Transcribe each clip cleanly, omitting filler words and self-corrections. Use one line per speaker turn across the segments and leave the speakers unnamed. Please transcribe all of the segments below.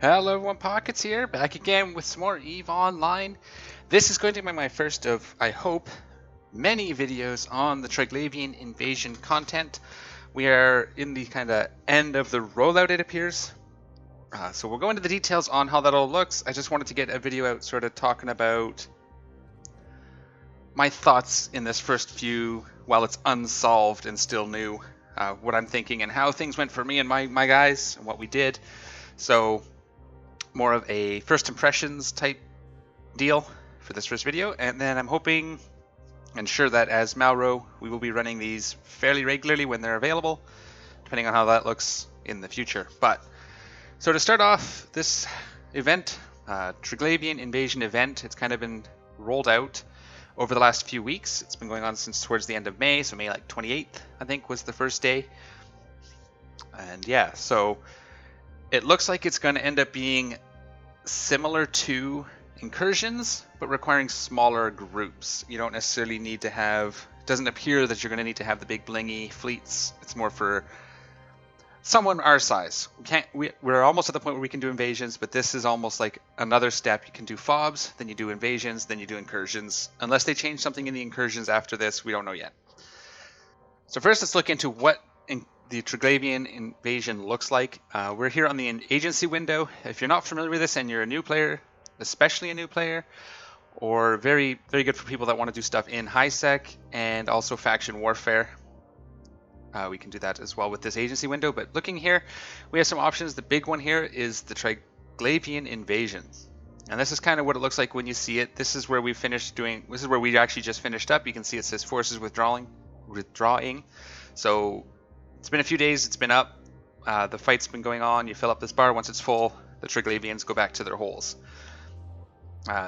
Hello everyone, Pockets here, back again with some more EVE Online. This is going to be my first of, I hope, many videos on the Triglavian invasion content. We are in the kind of end of the rollout, it appears. So we'll go into the details on how that all looks. I just wanted to get a video out sort of talking about my thoughts in this first few, while it's unsolved and still new, what I'm thinking and how things went for me and my guys and what we did. So more of a first impressions type deal for this first video, and then I'm hoping and sure that as Malro we will be running these fairly regularly when they're available, depending on how that looks in the future. But so to start off this event, Triglavian invasion event, it's kind of been rolled out over the last few weeks. It's been going on since towards the end of May, so May like 28th I think was the first day. And yeah, so it looks like it's going to end up being similar to incursions, but requiring smaller groups. You don't necessarily need to have, it doesn't appear that you're going to need to have the big blingy fleets. It's more for someone our size. We're almost at the point where we can do invasions, but this is almost like another step. You can do FOBs, then you do invasions, then you do incursions. Unless they change something in the incursions after this, we don't know yet. So first let's look into what the Triglavian invasion looks like. We're here on the agency window. If you're not familiar with this and you're a new player, especially a new player, or very, very good for people that want to do stuff in high sec and also faction warfare, we can do that as well with this agency window. But looking here, we have some options. The big one here is the Triglavian invasions. And this is kind of what it looks like when you see it. This is where we finished doing, this is where we actually just finished up. You can see it says forces withdrawing. So it's been a few days, it's been up, the fight's been going on, you fill up this bar, once it's full, the Triglavians go back to their holes.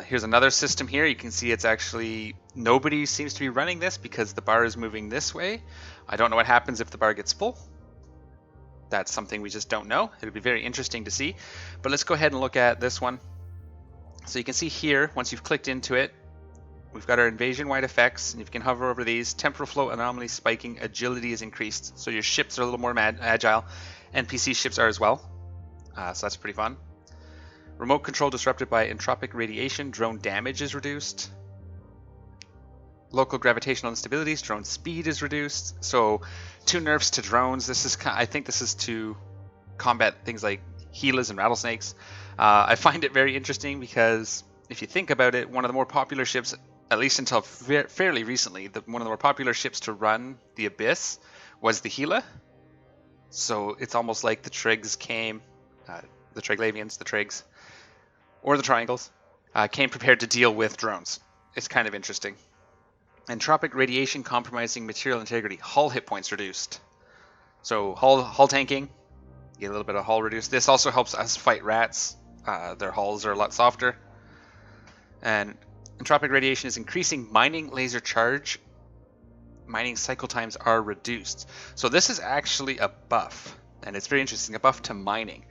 Here's another system here, you can see it's actually, nobody seems to be running this because the bar is moving this way. I don't know what happens if the bar gets full. That's something we just don't know. It'll be very interesting to see. But let's go ahead and look at this one. So you can see here, once you've clicked into it, we've got our invasion-wide effects, and if you can hover over these, temporal flow anomaly spiking, agility is increased, so your ships are a little more agile. NPC ships are as well, so that's pretty fun. Remote control disrupted by entropic radiation, drone damage is reduced. Local gravitational instabilities, drone speed is reduced. So 2 nerfs to drones. This is, I think this is to combat things like Gilas and rattlesnakes. I find it very interesting because if you think about it, one of the more popular ships, at least until fairly recently, one of the more popular ships to run the Abyss was the Gila. So it's almost like the Trigs came, the Triglavians, the Trigs, or the Triangles, came prepared to deal with drones. It's kind of interesting. Entropic radiation compromising material integrity, hull hit points reduced. So hull tanking, get a little bit of hull reduced. This also helps us fight rats. Their hulls are a lot softer. And entropic radiation is increasing mining laser charge. Mining cycle times are reduced. So this is actually a buff, and it's very interesting, a buff to mining.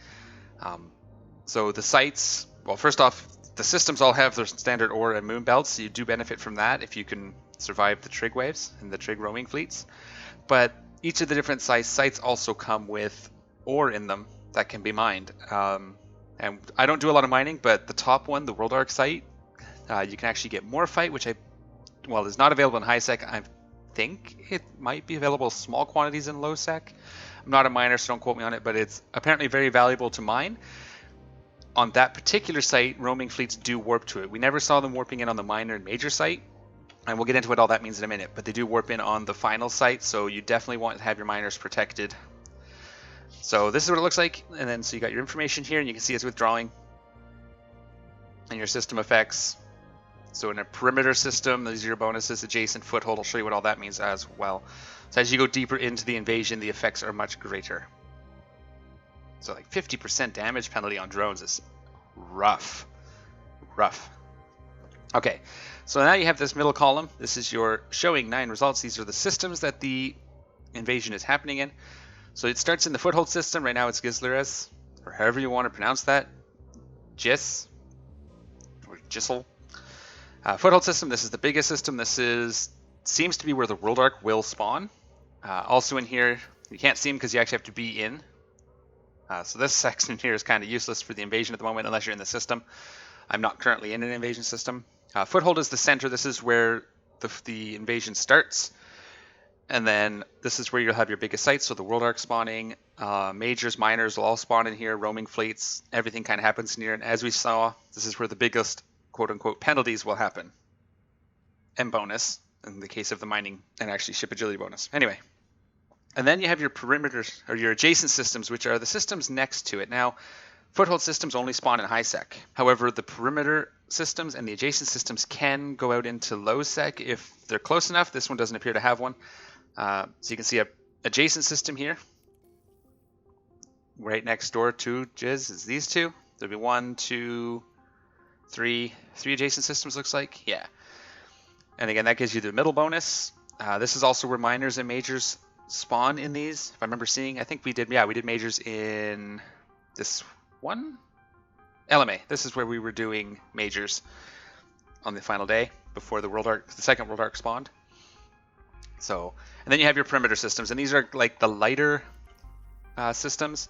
So the sites, well, first off, the systems all have their standard ore and moon belts, so you do benefit from that if you can survive the trig waves and the trig roaming fleets. But each of the different sites also come with ore in them that can be mined. And I don't do a lot of mining, but the top one, the World Arc site, you can actually get more fight, which is not available in high sec. I think it might be available small quantities in low sec. I'm not a miner, so don't quote me on it, but it's apparently very valuable to mine. On that particular site, roaming fleets do warp to it. We never saw them warping in on the minor and major site, and we'll get into what all that means in a minute, but they do warp in on the final site, so you definitely want to have your miners protected. So this is what it looks like, and then so you got your information here, and you can see it's withdrawing, and your system effects. So in a perimeter system, these are your bonuses, adjacent foothold. I'll show you what all that means as well. So as you go deeper into the invasion, the effects are much greater. So like 50% damage penalty on drones is rough. Okay, so now you have this middle column. This is your showing 9 results. These are the systems that the invasion is happening in. So it starts in the foothold system. Right now it's Gisleres, or however you want to pronounce that. Gis, or Gisel. Foothold system, this is the biggest system. This seems to be where the World Arc will spawn. Also in here, you can't see them because you actually have to be in. So this section here is kind of useless for the invasion at the moment unless you're in the system. I'm not currently in an invasion system. Foothold is the center. This is where the invasion starts. And then this is where you'll have your biggest sites, so the World Ark spawning, majors, minors will all spawn in here, roaming fleets, everything kind of happens in here. And as we saw, this is where the biggest quote-unquote penalties will happen. And bonus, in the case of the mining, and actually ship agility bonus. Anyway. And then you have your perimeters, or your adjacent systems, which are the systems next to it. Now, foothold systems only spawn in high sec. However, the perimeter systems and the adjacent systems can go out into low sec if they're close enough. This one doesn't appear to have one. So you can see a adjacent system here. Right next door to Jizz is these two. There'll be 1, 2, 3 adjacent systems, looks like. Yeah. And again, that gives you the middle bonus. This is also where minors and majors spawn in these. If I remember seeing, I think we did majors in this one? LMA. This is where we were doing majors on the final day before the second World Ark spawned. So, and then you have your perimeter systems, and these are like the lighter systems.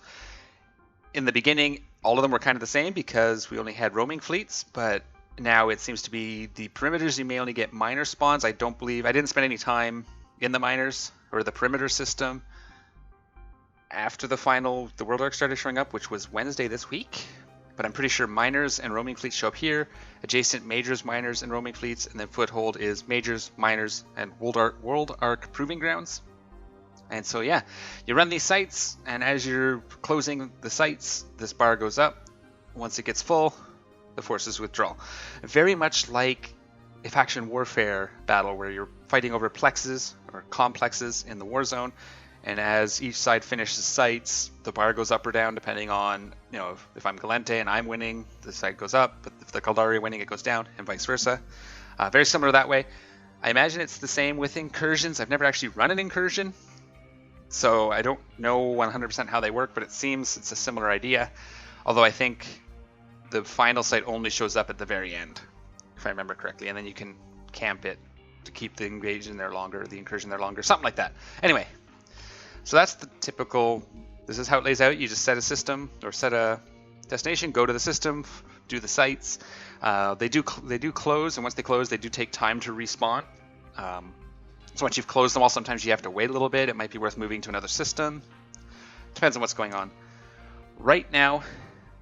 In the beginning, all of them were kind of the same because we only had roaming fleets, but now it seems to be the perimeters you may only get minor spawns. I didn't spend any time in the minors or the perimeter system after the World Ark started showing up, which was Wednesday this week. But I'm pretty sure minors and roaming fleets show up here, adjacent majors, minors, and roaming fleets, and then foothold is majors, minors, and World Ark proving grounds. And so yeah, you run these sites, and as you're closing the sites, this bar goes up. Once it gets full, the forces withdraw. Very much like a faction warfare battle where you're fighting over plexes or complexes in the war zone, and as each side finishes sites, the bar goes up or down depending on, if I'm Gallentean and I'm winning, the site goes up, but if the Caldari are winning, it goes down, and vice versa. Very similar that way. I imagine it's the same with incursions. I've never actually run an incursion, so I don't know 100% how they work, but it seems it's a similar idea. Although I think the final site only shows up at the very end, if I remember correctly, and then you can camp it to keep the incursion there longer, something like that. Anyway, so that's the typical, this is how it lays out. You just set a system or set a destination, go to the system, do the sites. They do close, and once they close, they do take time to respawn. So once you've closed them all, sometimes you have to wait a little bit. It might be worth moving to another system. Depends on what's going on. Right now,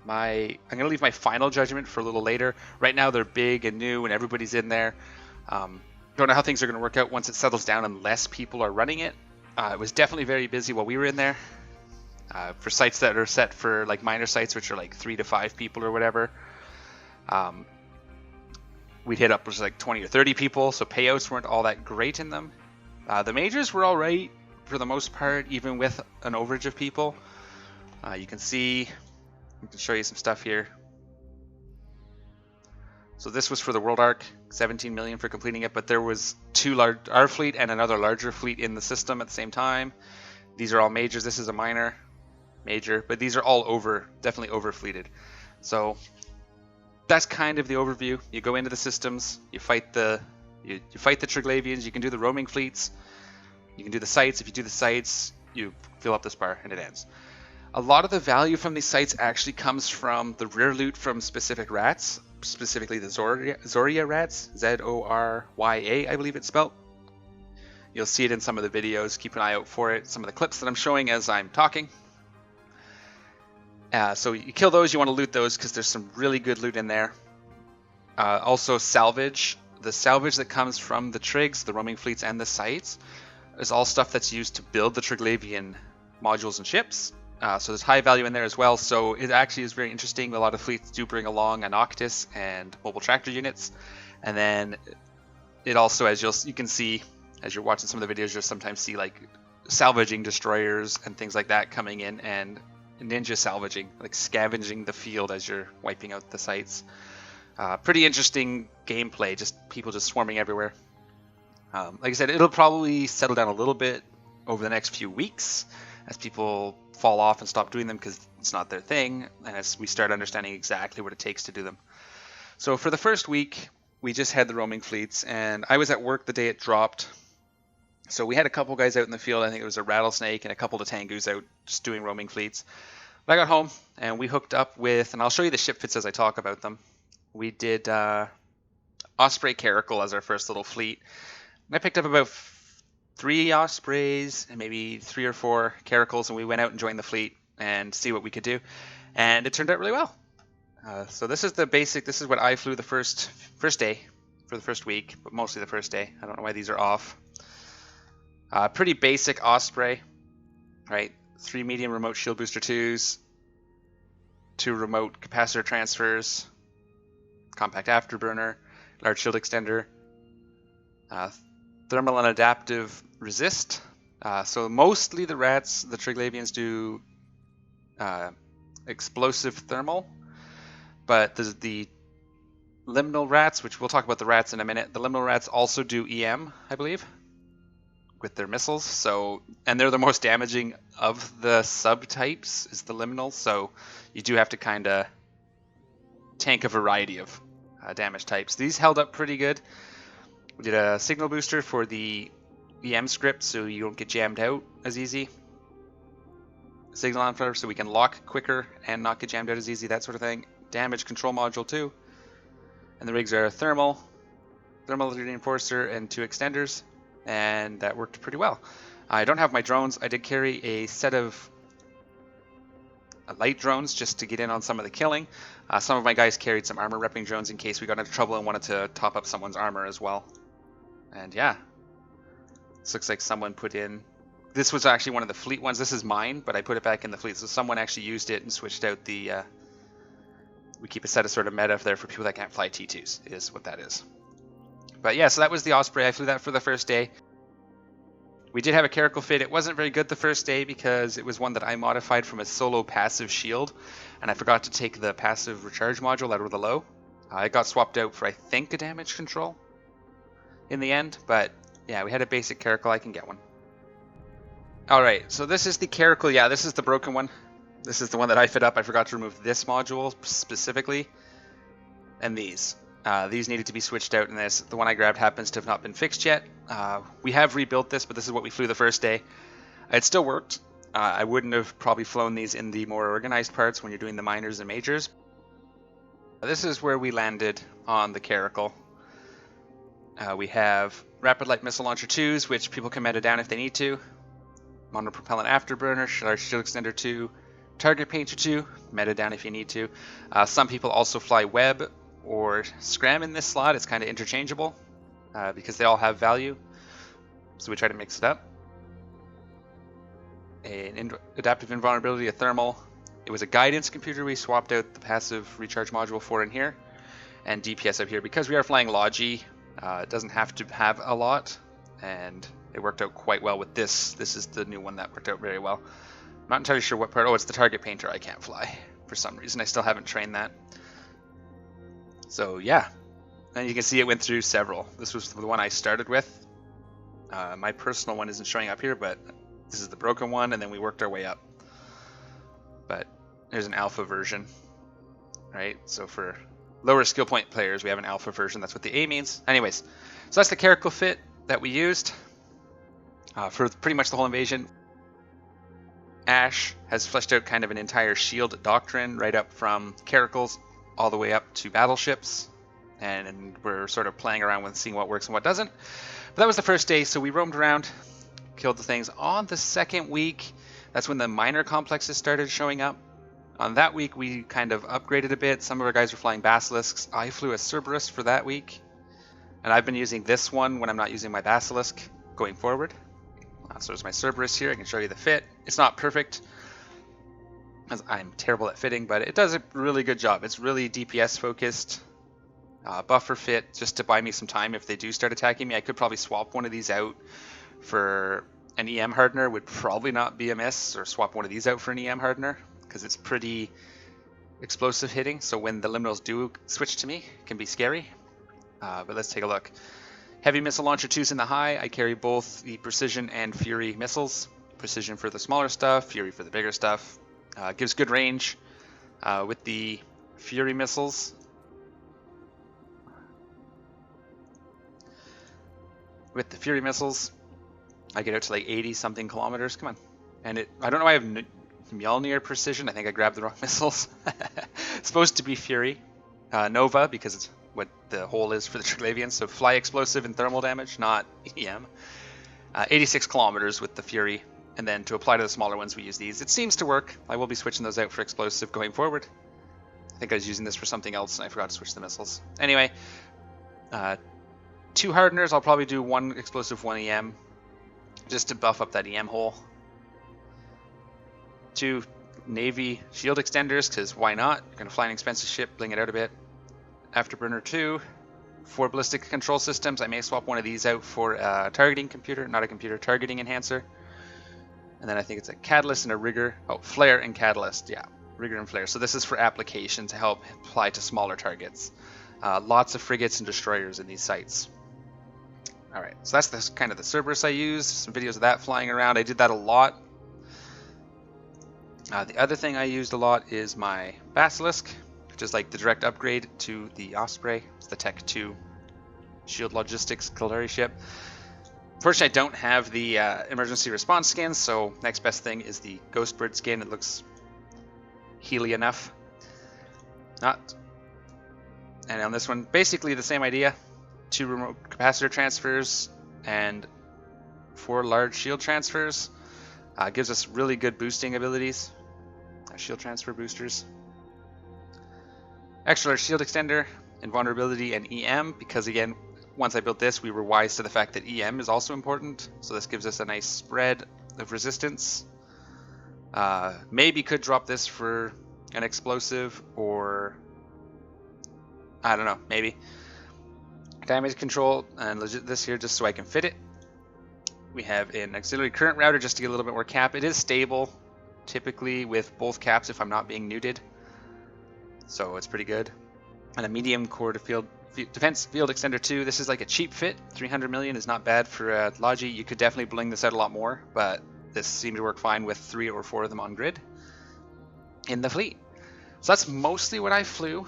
I'm going to leave my final judgment for a little later. Right now, they're big and new, and everybody's in there. Don't know how things are going to work out once it settles down and less people are running it. It was definitely very busy while we were in there. For sites that are set for like minor sites, which are like 3 to 5 people or whatever, we'd hit up with like 20 or 30 people, so payouts weren't all that great in them. The majors were all right for the most part, even with an overage of people. You can see, I can show you some stuff here. So this was for the World Ark, 17 million for completing it, but there was our fleet and another larger fleet in the system at the same time. These are all majors. This is a major, but these are all definitely over-fleeted. So that's kind of the overview. You go into the systems, you fight the Triglavians, you can do the roaming fleets, you can do the sites. If you do the sites, you fill up this bar and it ends. A lot of the value from these sites actually comes from the rare loot from specific rats, specifically the Zorya rats, Zorya, I believe it's spelled. You'll see it in some of the videos. Keep an eye out for it. Some of the clips that I'm showing as I'm talking. So you kill those, you want to loot those because there's some really good loot in there. Also salvage. The salvage that comes from the Trigs, the roaming fleets, and the sites is all stuff that's used to build the Triglavian modules and ships. So there's high value in there as well. So it actually is very interesting. A lot of fleets do bring along an Octus and mobile tractor units. And then it also, as you can see, as you're watching some of the videos, you'll sometimes see like salvaging destroyers and things like that coming in, and ninja salvaging, like scavenging the field as you're wiping out the sites. Pretty interesting gameplay, just people just swarming everywhere. Like I said, it'll probably settle down a little bit over the next few weeks as people fall off and stop doing them because it's not their thing, and as we start understanding exactly what it takes to do them. So for the first week, we just had the roaming fleets, and I was at work the day it dropped. So we had a couple guys out in the field. I think it was a rattlesnake and a couple of Tengus out just doing roaming fleets. But I got home and we hooked up with, and I'll show you the ship fits as I talk about them. We did Osprey Caracal as our first little fleet. And I picked up about 3 Ospreys and maybe 3 or 4 Caracals, and we went out and joined the fleet and see what we could do. And it turned out really well. So this is the basic. This is what I flew the first day for the first week, but mostly the first day. I don't know why these are off. Pretty basic Osprey, right? 3 medium remote shield booster 2s, 2 remote capacitor transfers, compact afterburner, large shield extender, thermal and adaptive resist. So mostly the rats, the Triglavians, do explosive thermal, but the liminal rats, which we'll talk about the rats in a minute, the liminal rats also do EM, I believe, with their missiles. So, and they're the most damaging of the subtypes, is the liminal. So you do have to kind of tank a variety of damage types. These held up pretty good. We did a signal booster for the EM script, so you don't get jammed out as easy. Signal on first, so we can lock quicker and not get jammed out as easy, that sort of thing. Damage control module too. And the rigs are thermal reinforcer, and 2 extenders, and that worked pretty well. I don't have my drones. I did carry a set of light drones just to get in on some of the killing. Some of my guys carried some armor repping drones in case we got into trouble and wanted to top up someone's armor as well. And yeah, this looks like someone put in. This was actually one of the fleet ones. This is mine, but I put it back in the fleet, so someone actually used it and switched out the. We keep a set of sort of meta there for people that can't fly T2s, is what that is. But yeah, so that was the Osprey. I flew that for the first day. We did have a Caracal fit. It wasn't very good the first day because it was one that I modified from a solo passive shield, and I forgot to take the passive recharge module out of the low. It got swapped out for, I think, a damage control in the end, but yeah, we had a basic Caracal. I can get one. Alright, so this is the Caracal. Yeah, this is the broken one. This is the one that I fit up. I forgot to remove this module specifically, and these. These needed to be switched out in this. The one I grabbed happens to have not been fixed yet. We have rebuilt this, but this is what we flew the first day. It still worked. I wouldn't have probably flown these in the more organized parts when you're doing the minors and majors. This is where we landed on the Caracal. We have Rapid Light Missile Launcher 2s, which people can meta down if they need to. Monopropellant Afterburner, Large Shield Extender 2, Target Painter 2, meta down if you need to. Some people also fly Web or Scram in this slot. It's kind of interchangeable because they all have value. So we try to mix it up. An adaptive invulnerability, a thermal. It was a guidance computer we swapped out the passive recharge module for in here. And DPS up here. Because we are flying Logi, it doesn't have to have a lot. And it worked out quite well with this. This is the new one that worked out very well. I'm not entirely sure what part. Oh, it's the Target Painter I can't fly for some reason. I still haven't trained that. So yeah, and you can see it went through several. This was the one I started with. My personal one isn't showing up here, but this is the broken one, and then we worked our way up. But there's an alpha version, right? So for lower skill point players, we have an alpha version. That's what the A means. Anyways, so that's the Caracal fit that we used for pretty much the whole invasion. Ash has fleshed out kind of an entire shield doctrine, right up from Caracals all the way up to battleships, and we're sort of playing around with seeing what works and what doesn't. But that was the first day, so we roamed around, killed the things. On the second week, that's when the minor complexes started showing up. On that week, we kind of upgraded a bit. Some of our guys were flying Basilisks. I flew a Cerberus for that week, and I've been using this one when I'm not using my Basilisk going forward. So there's my Cerberus here. I can show you the fit. It's not perfect, as I'm terrible at fitting, but it does a really good job. It's really DPS focused, buffer fit, just to buy me some time if they do start attacking me. I could probably swap one of these out for an EM hardener. Would probably not be amiss, or swap one of these out for an EM hardener, because it's pretty explosive hitting. So when the liminals do switch to me, it can be scary. But let's take a look. Heavy Missile Launcher 2s in the high. I carry both the Precision and Fury missiles. Precision for the smaller stuff, Fury for the bigger stuff. Gives good range with the Fury missiles. With the Fury missiles, I get out to like 80 something kilometers. Come on. And I don't know why I have Mjolnir Precision. I think I grabbed the wrong missiles. It's supposed to be Fury. Nova, because it's what the hole is for the Triglavian. So fly explosive and thermal damage, not EM. 86 kilometers with the Fury. And then to apply to the smaller ones, we use these. It seems to work. I will be switching those out for explosive going forward. I think I was using this for something else and I forgot to switch the missiles. Anyway, 2 hardeners. I'll probably do 1 explosive, 1 EM, just to buff up that EM hole. 2 Navy shield extenders, because why not? You're going to fly an expensive ship, bling it out a bit. Afterburner 2. 4 ballistic control systems. I may swap one of these out for a targeting computer, not a computer, targeting enhancer. And then I think it's a catalyst and a rigger. Oh, flare and catalyst, yeah. Rigger and flare. So this is for application to help apply to smaller targets. Lots of frigates and destroyers in these sites. Alright, so that's kind of the Cerberus I used. Some videos of that flying around. I did that a lot. The other thing I used a lot is my Basilisk, which is like the direct upgrade to the Osprey. It's the Tech 2 Shield Logistics Cavalry ship. Fortunately, I don't have the emergency response skin, so next best thing is the Ghostbird skin. It looks healy enough. Not. And on this one, basically the same idea. 2 remote capacitor transfers and 4 large shield transfers. Gives us really good boosting abilities. Shield transfer boosters. Extra large shield extender, invulnerability, and EM, because again, once I built this, we were wise to the fact that EM is also important. So this gives us a nice spread of resistance. Maybe could drop this for an explosive, or I don't know, maybe. Damage control and this here just so I can fit it. We have an auxiliary current router just to get a little bit more cap. It is stable, typically with both caps if I'm not being neuted. So it's pretty good. And a medium core to defense field extender 2. This is like a cheap fit. 300 million is not bad for Logi. You could definitely bling this out a lot more, but this seemed to work fine with 3 or 4 of them on grid in the fleet. So that's mostly what I flew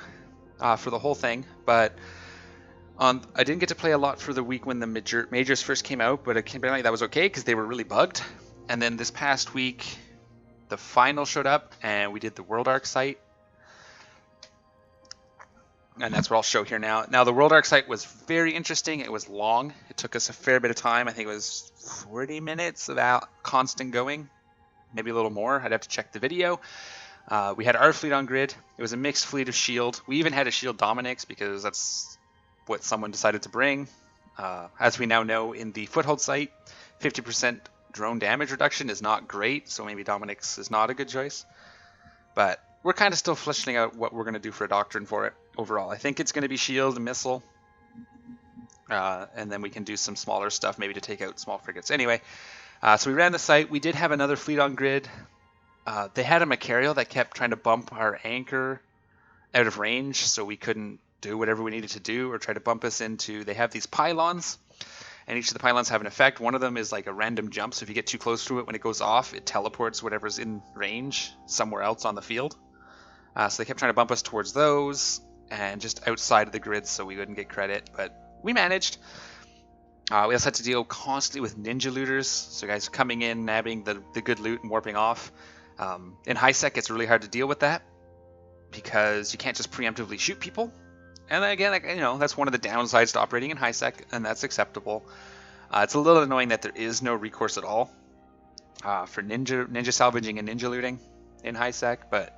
for the whole thing, but I didn't get to play a lot for the week when the majors first came out, but apparently that was okay because they were really bugged. And then this past week, the final showed up and we did the World Arc site. And that's what I'll show here now. Now the World Arc site was very interesting. It was long. It took us a fair bit of time. I think it was 40 minutes of constant going, maybe a little more. I'd have to check the video. We had our fleet on grid. It was a mixed fleet of shield. We even had a shield Dominix because that's what someone decided to bring. As we now know, in the foothold site, 50% drone damage reduction is not great, so maybe Dominix is not a good choice. But we're kind of still fleshing out what we're going to do for a doctrine for it overall. I think it's going to be shield and missile, and then we can do some smaller stuff maybe to take out small frigates. Anyway, so we ran the site. We did have another fleet on grid. They had a Macarial that kept trying to bump our anchor out of range, so we couldn't do whatever we needed to do, or try to bump us into. They have these pylons, and each of the pylons have an effect. One of them is like a random jump, so if you get too close to it, when it goes off, it teleports whatever's in range somewhere else on the field. So they kept trying to bump us towards those and just outside of the grid so we wouldn't get credit, but we managed. We also had to deal constantly with ninja looters, so guys coming in, nabbing the good loot and warping off. In high sec, it's really hard to deal with that because you can't just preemptively shoot people. And then again, that's one of the downsides to operating in high sec, and that's acceptable. It's a little annoying that there is no recourse at all for ninja salvaging and ninja looting in high sec, but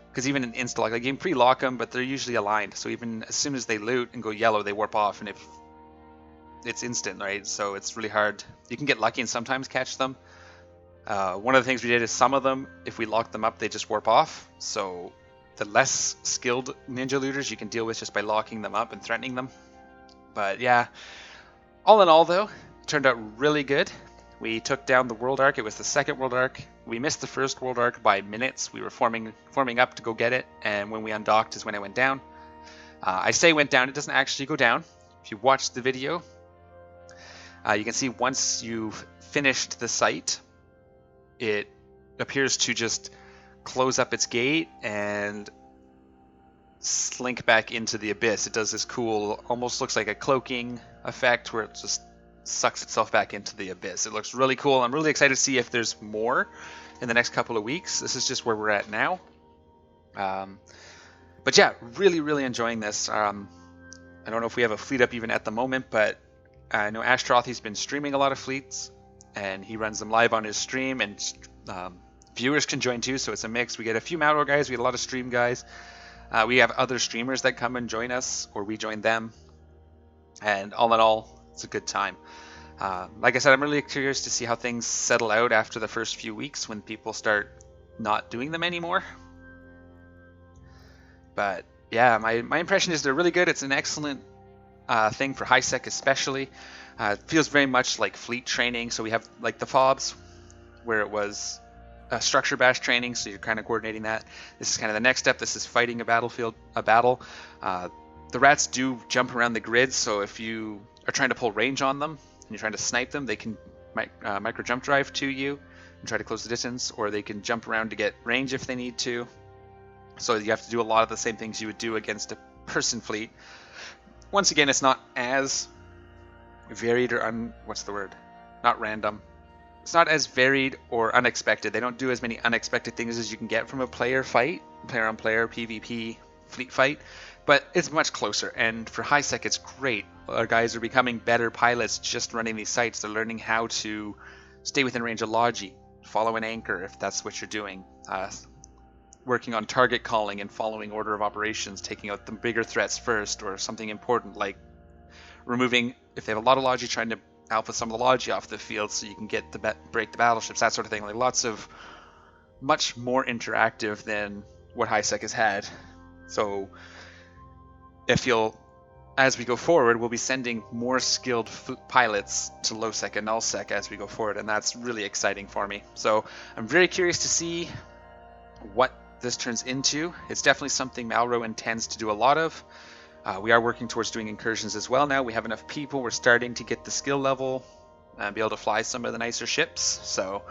because even in insta-lock, like you can pre-lock them, but they're usually aligned. So even as soon as they loot and go yellow, they warp off, and if it's instant, right? So it's really hard. You can get lucky and sometimes catch them. One of the things we did is some of them, if we lock them up, they just warp off. So the less skilled ninja looters you can deal with just by locking them up and threatening them. But yeah, all in all though, it turned out really good. We took down the World Arc. It was the second World Arc. We missed the first World Arc by minutes. We were forming up to go get it, and when we undocked is when it went down. I say went down, it doesn't actually go down. If you watch the video, you can see once you've finished the site, it appears to just close up its gate and slink back into the abyss. It does this cool, almost looks like a cloaking effect where it just sucks itself back into the abyss. It looks really cool. I'm really excited to see if there's more in the next couple of weeks. This is just where we're at now. But yeah, really enjoying this. I don't know if we have a fleet up even at the moment, but I know Asteroids been streaming a lot of fleets, and he runs them live on his stream, and viewers can join too, so it's a mix. We get a few Malro guys, we get a lot of stream guys. We have other streamers that come and join us, or we join them, and all in all, it's a good time. Like I said, I'm really curious to see how things settle out after the first few weeks when people start not doing them anymore. But yeah, my impression is they're really good. It's an excellent thing for high sec especially. It feels very much like fleet training. So we have like the FOBs, where it was structure bash training, so you're kind of coordinating that. This is kind of the next step. This is fighting a battle. The rats do jump around the grid, so if you are trying to pull range on them and you're trying to snipe them, they can micro jump drive to you and try to close the distance, or they can jump around to get range if they need to. So you have to do a lot of the same things you would do against a person fleet. Once again, it's not as varied or not random. It's not as varied or unexpected. They don't do as many unexpected things as you can get from a player fight, player on player, PvP, fleet fight, but it's much closer. And for high sec, it's great. Our guys are becoming better pilots just running these sites. They're learning how to stay within range of logi, follow an anchor if that's what you're doing, working on target calling and following order of operations, taking out the bigger threats first, or something important like removing, if they have a lot of logi, trying to alpha some of the logi off the field so you can get break the battleships, that sort of thing. Like lots of much more interactive than what high sec has had. So I feel as we go forward, we'll be sending more skilled pilots to low sec and null sec as we go forward, and that's really exciting for me. So I'm very curious to see what this turns into. It's definitely something Malro intends to do a lot of. We are working towards doing incursions as well now. We have enough people. We're starting to get the skill level and be able to fly some of the nicer ships. So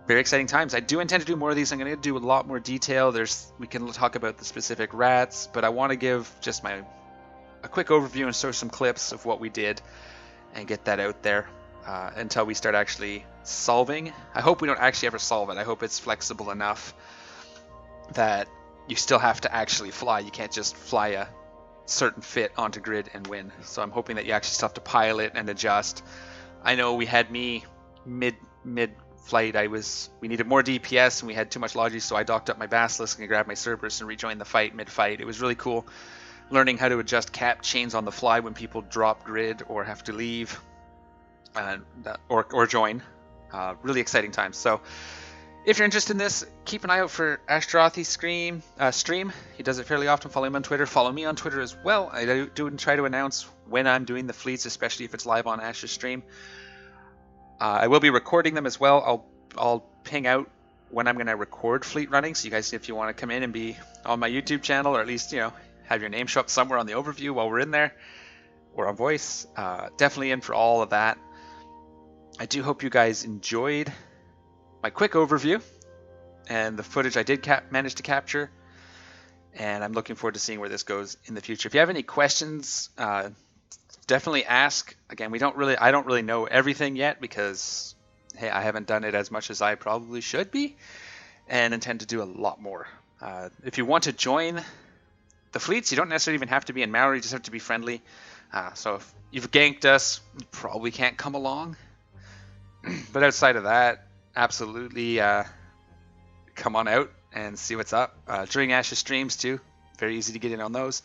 very exciting times. I do intend to do more of these. I'm going to do a lot more detail. We can talk about the specific rats, but I want to give just a quick overview and show some clips of what we did and get that out there until we start actually solving. I hope we don't actually ever solve it. I hope it's flexible enough that you still have to actually fly. You can't just fly a certain fit onto grid and win. So I'm hoping that you actually still have to pilot and adjust. I know we had me mid flight. We needed more DPS and we had too much logi, so I docked up my Basilisk and grabbed my Cerberus and rejoined the fight mid-fight. It was really cool learning how to adjust cap chains on the fly when people drop grid or have to leave or join. Really exciting times. So if you're interested in this, keep an eye out for Asteroids stream. He does it fairly often. Follow him on Twitter. Follow me on Twitter as well. I do try to announce when I'm doing the fleets, especially if it's live on Ash's stream. I will be recording them as well. I'll ping out when I'm going to record fleet running. So you guys, if you want to come in and be on my YouTube channel, or at least, have your name show up somewhere on the overview while we're in there, or on voice, definitely in for all of that. I do hope you guys enjoyed my quick overview and the footage I did manage to capture, and I'm looking forward to seeing where this goes in the future. If you have any questions, definitely ask. Again, I don't really know everything yet because, hey, I haven't done it as much as I probably should be, and intend to do a lot more. If you want to join the fleets, you don't necessarily even have to be in Maori, you just have to be friendly. So if you've ganked us, you probably can't come along. But outside of that, absolutely come on out and see what's up. During Ash's streams too, very easy to get in on those.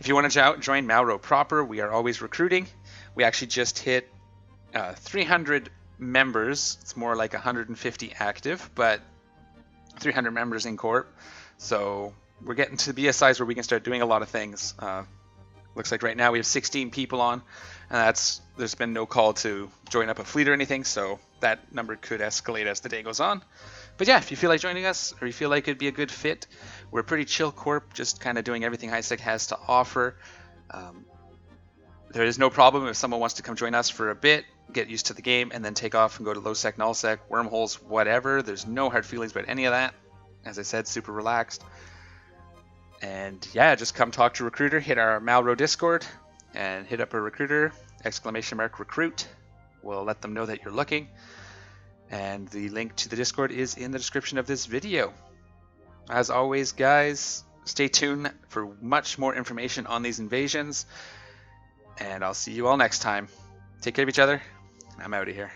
If you want to join Malro proper, we are always recruiting. We actually just hit 300 members. It's more like 150 active, but 300 members in Corp. So we're getting to be a size where we can start doing a lot of things. Looks like right now we have 16 people on, and there's been no call to join up a fleet or anything, so that number could escalate as the day goes on. But yeah, if you feel like joining us, or you feel like it'd be a good fit, we're a pretty chill corp, just kind of doing everything HighSec has to offer. There is no problem if someone wants to come join us for a bit, get used to the game, and then take off and go to low sec, null sec, wormholes, whatever. There's no hard feelings about any of that. As I said, super relaxed. And yeah, just come talk to Recruiter, hit our Malro Discord, and hit up a Recruiter, !recruit. We'll let them know that you're looking. And the link to the Discord is in the description of this video. As always, guys, stay tuned for much more information on these invasions. And I'll see you all next time. Take care of each other. I'm out of here.